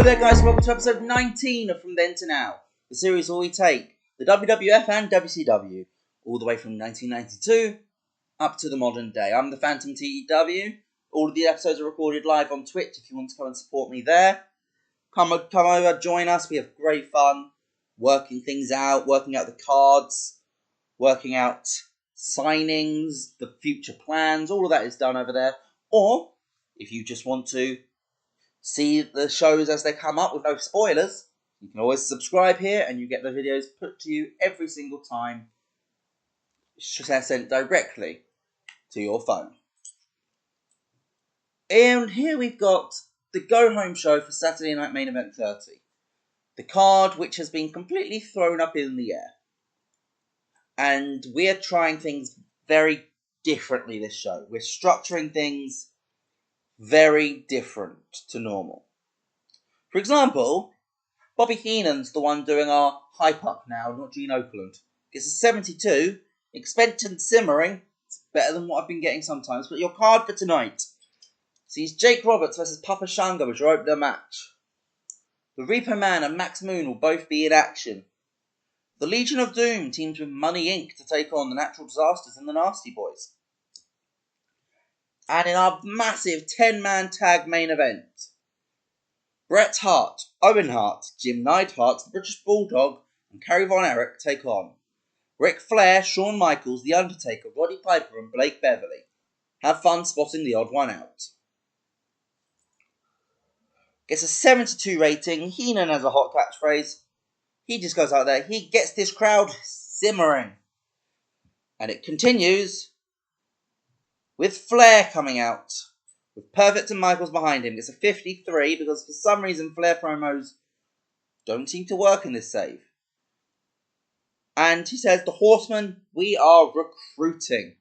Hello there guys, welcome to episode 19 of From Then to Now, the series where we take the WWF and WCW, all the way from 1992 up to the modern day. I'm the Phantom TEW. All of the episodes are recorded live on Twitch if you want to come and support me there. Come over, join us, we have great fun working things out, working out the cards, working out signings, the future plans, all of that is done over there. Or, if you just want to see the shows as they come up with no spoilers, you can always subscribe here and you get the videos put to you every single time. It's just sent directly to your phone. And here we've got the Go Home show for Saturday Night Main Event 30. The card which has been completely thrown up in the air. And we're trying things very differently this show. We're structuring things very different to normal. For example, Bobby Heenan's the one doing our hype up now, not Gene Okerlund. It's a 72, expectant simmering. It's better than what I've been getting sometimes. But your card for tonight sees Jake Roberts versus Papa Shango as your opener match. The Repo Man and Max Moon will both be in action. The Legion of Doom teams with Money Inc. to take on the Natural Disasters and the Nasty Boys. And in our massive 10-man tag main event, Bret Hart, Owen Hart, Jim Neidhart, the British Bulldog, and Kerry Von Erich take on Ric Flair, Shawn Michaels, The Undertaker, Roddy Piper, and Blake Beverly. Have fun spotting the odd one out. Gets a 72 rating. Heenan has a hot catchphrase. He just goes out there. He gets this crowd simmering. And it continues with Flair coming out, with Perfect and Michaels behind him. It's a 53 because for some reason Flair promos don't seem to work in this save. And he says, the Horsemen, we are recruiting.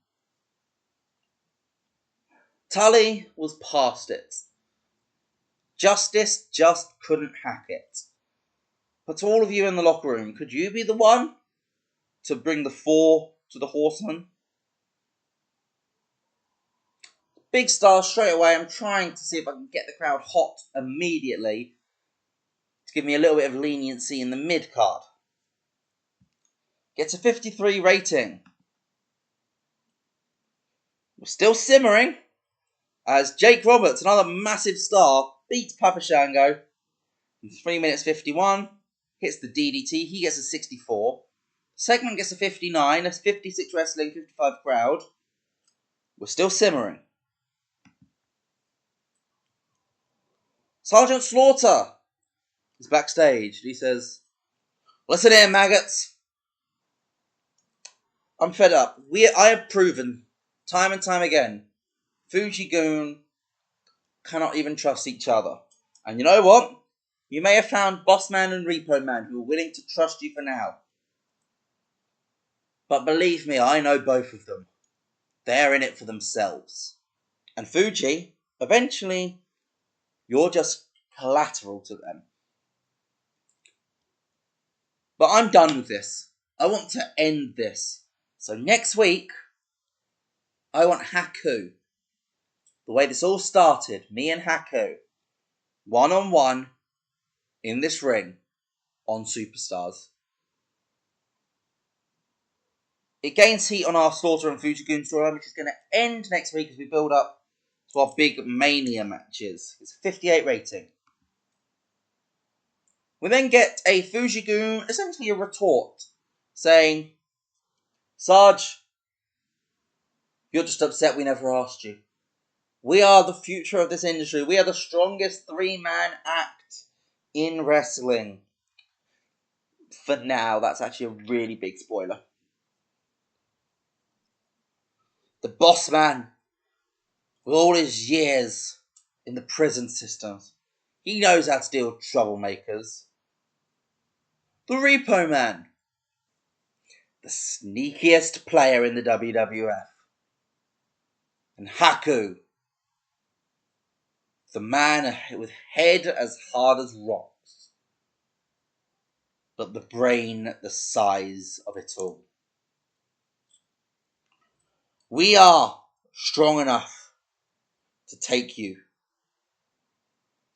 Tully was past it. Justice just couldn't hack it. But to all of you in the locker room, could you be the one to bring the 4 to the Horsemen? Big Star straight away. I'm trying to see if I can get the crowd hot immediately to give me a little bit of leniency in the mid-card. Gets a 53 rating. We're still simmering as Jake Roberts, another massive star, beats Papa Shango in 3 minutes 51. Hits the DDT. He gets a 64. Segment gets a 59. That's 56 wrestling, 55 crowd. We're still simmering. Sergeant Slaughter is backstage. He says, listen here, maggots. I'm fed up. I have proven time and time again, Fuji-Goon cannot even trust each other. And you know what? You may have found Bossman and Repo Man who are willing to trust you for now. But believe me, I know both of them. They're in it for themselves. And Fuji, eventually, you're just collateral to them. But I'm done with this. I want to end this. So next week, I want Haku. The way this all started, me and Haku, one-on-one, in this ring, on Superstars. It gains heat on our Slaughter and Fuji-Goon storyline, which is going to end next week as we build up to our big Mania matches. It's a 58 rating. We then get a Fuji-Goon, essentially a retort, saying, Sarge, you're just upset we never asked you. We are the future of this industry. We are the strongest 3-man act in wrestling. For now, that's actually a really big spoiler. The boss man, with all his years in the prison systems, he knows how to deal with troublemakers. The Repo Man, the sneakiest player in the WWF. And Haku, the man with head as hard as rocks, but the brain the size of it all. We are strong enough to take you.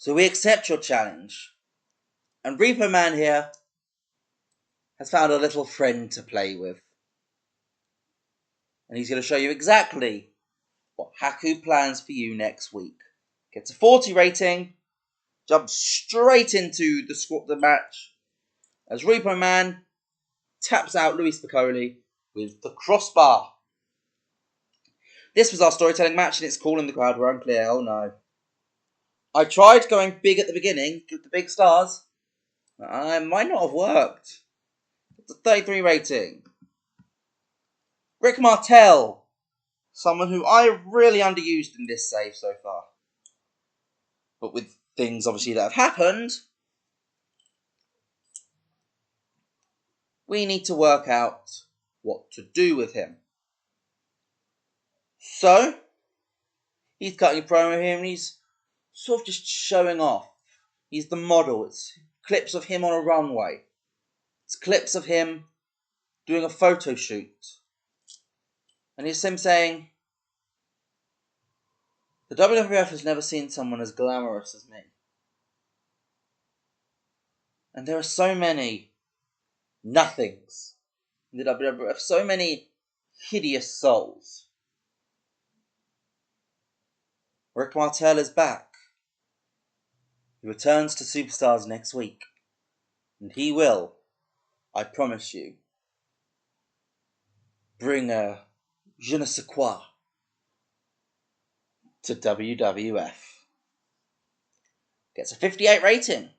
So we accept your challenge. And Repo Man here has found a little friend to play with. And he's going to show you exactly what Haku plans for you next week. Gets a 40 rating, jumps straight into the match as Repo Man taps out Luis Piccoli with the crossbar. This was our storytelling match, and it's cool and the crowd were unclear. Oh no. I tried going big at the beginning, with the big stars. It might not have worked. It's a 33 rating. Rick Martel, someone who I really underused in this save so far. But with things obviously that have happened, we need to work out what to do with him. So, he's cutting a promo here and he's sort of just showing off. He's the model. It's clips of him on a runway. It's clips of him doing a photo shoot. And it's him saying, the WWF has never seen someone as glamorous as me. And there are so many nothings in the WWF, so many hideous souls. Rick Martel is back. He returns to Superstars next week. And he will, I promise you, bring a je ne sais quoi to WWF. Gets a 58 rating.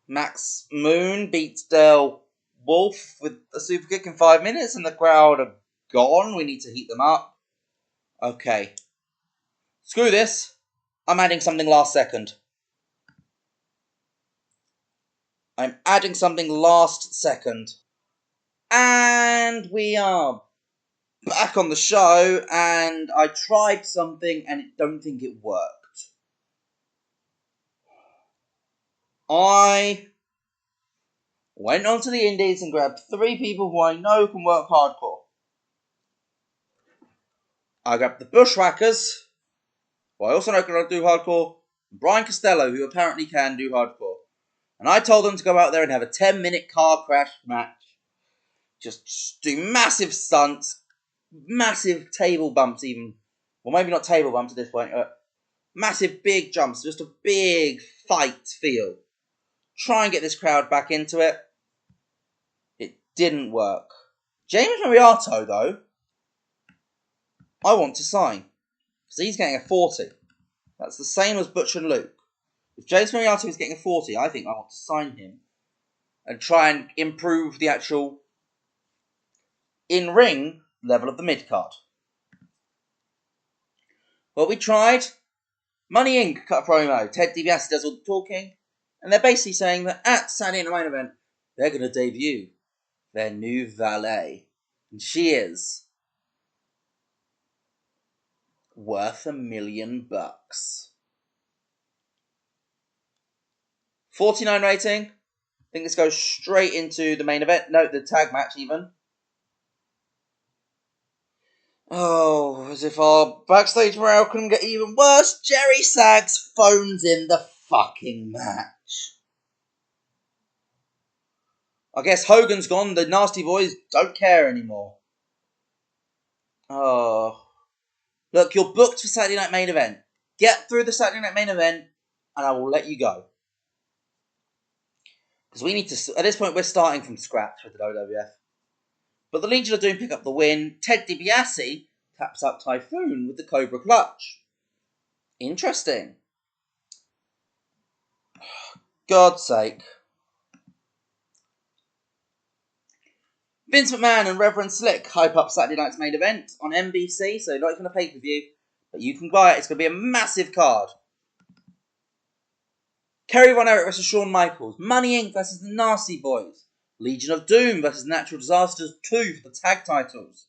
Max Moon beats Dale Wolf with a super kick in 5 minutes and the crowd are gone. We need to heat them up. Okay. Screw this. I'm adding something last second. And we are back on the show, and I tried something and I don't think it worked. I went onto the indies and grabbed 3 people who I know can work hardcore. I grabbed the Bushwhackers, who I also know can do hardcore, and Brian Costello, who apparently can do hardcore. And I told them to go out there and have a 10-minute car crash match. Just do massive stunts, massive table bumps even. Well, maybe not table bumps at this point, massive big jumps, just a big fight feel. Try and get this crowd back into it. It didn't work. James Moriarty, though, I want to sign. Because he's getting a 40. That's the same as Butch and Luke. If James Moriarty was getting a 40, I think I want to sign him. And try and improve the actual in-ring level of the mid-card. Well, we tried. Money Inc. cut a promo. Ted DiBiase does all the talking. And they're basically saying that at Saturday Night Main Event, they're going to debut their new valet. And she is worth $1 million. 49 rating. I think this goes straight into the main event. No, the tag match even. Oh, as if our backstage morale couldn't get even worse, Jerry Sags phones in the fucking match. I guess Hogan's gone, the Nasty Boys don't care anymore. Oh. Look, you're booked for Saturday Night Main Event. Get through the Saturday Night Main Event, and I will let you go. Because we need to, at this point, we're starting from scratch with the WWF. But the Legion of Doom pick up the win. Ted DiBiase taps up Typhoon with the Cobra Clutch. Interesting. God's sake. Vince McMahon and Reverend Slick hype up Saturday night's main event on NBC, so not even a pay-per-view, but you can buy it. It's going to be a massive card. Kerry Von Erich versus Shawn Michaels. Money Inc. versus the Nasty Boys. Legion of Doom versus Natural Disasters 2 for the tag titles.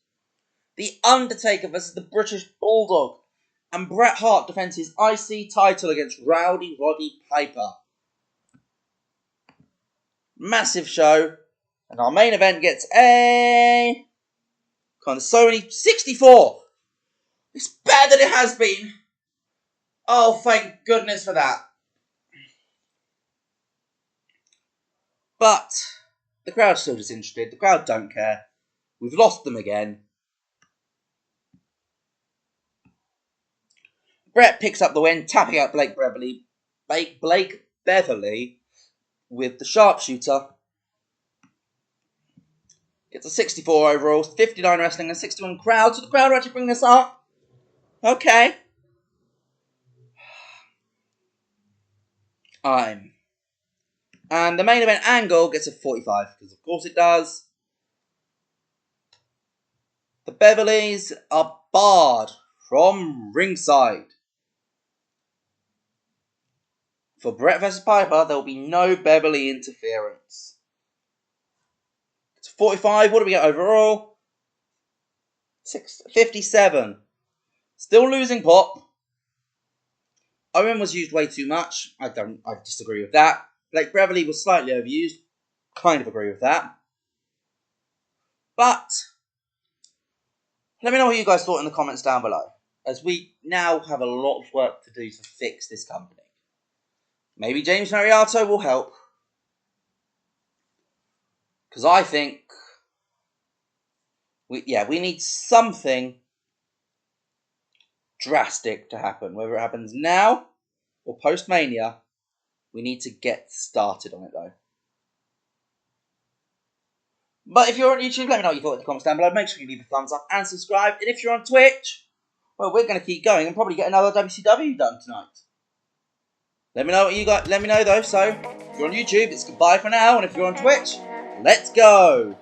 The Undertaker versus the British Bulldog. And Bret Hart defends his IC title against Rowdy Roddy Piper. Massive show. And our main event gets a kind of Sony 64. It's better than it has been. Oh, thank goodness for that. But the crowd's still disinterested. The crowd don't care. We've lost them again. Brett picks up the win, tapping out Blake Beverly with the sharpshooter. Gets a 64 overall, 59 wrestling, and 61 crowd. So the crowd are actually bringing this up. Okay. And the main event Angle gets a 45, because of course it does. The Beverleys are barred from ringside. For Brett vs. Piper, there will be no Beverly interference. It's 45. What do we get overall? 57. Still losing pop. Owen was used way too much. I disagree with that. Blake Beverly was slightly overused. Kind of agree with that. But let me know what you guys thought in the comments down below, as we now have a lot of work to do to fix this company. Maybe James Mariotto will help, because I think we need something drastic to happen. Whether it happens now or post-Mania, we need to get started on it though. But if you're on YouTube, let me know what you thought in the comments down below. Make sure you leave a thumbs up and subscribe. And if you're on Twitch, well, we're going to keep going and probably get another WCW done tonight. Let me know what you got. Let me know though. So if you're on YouTube, it's goodbye for now. And if you're on Twitch, let's go.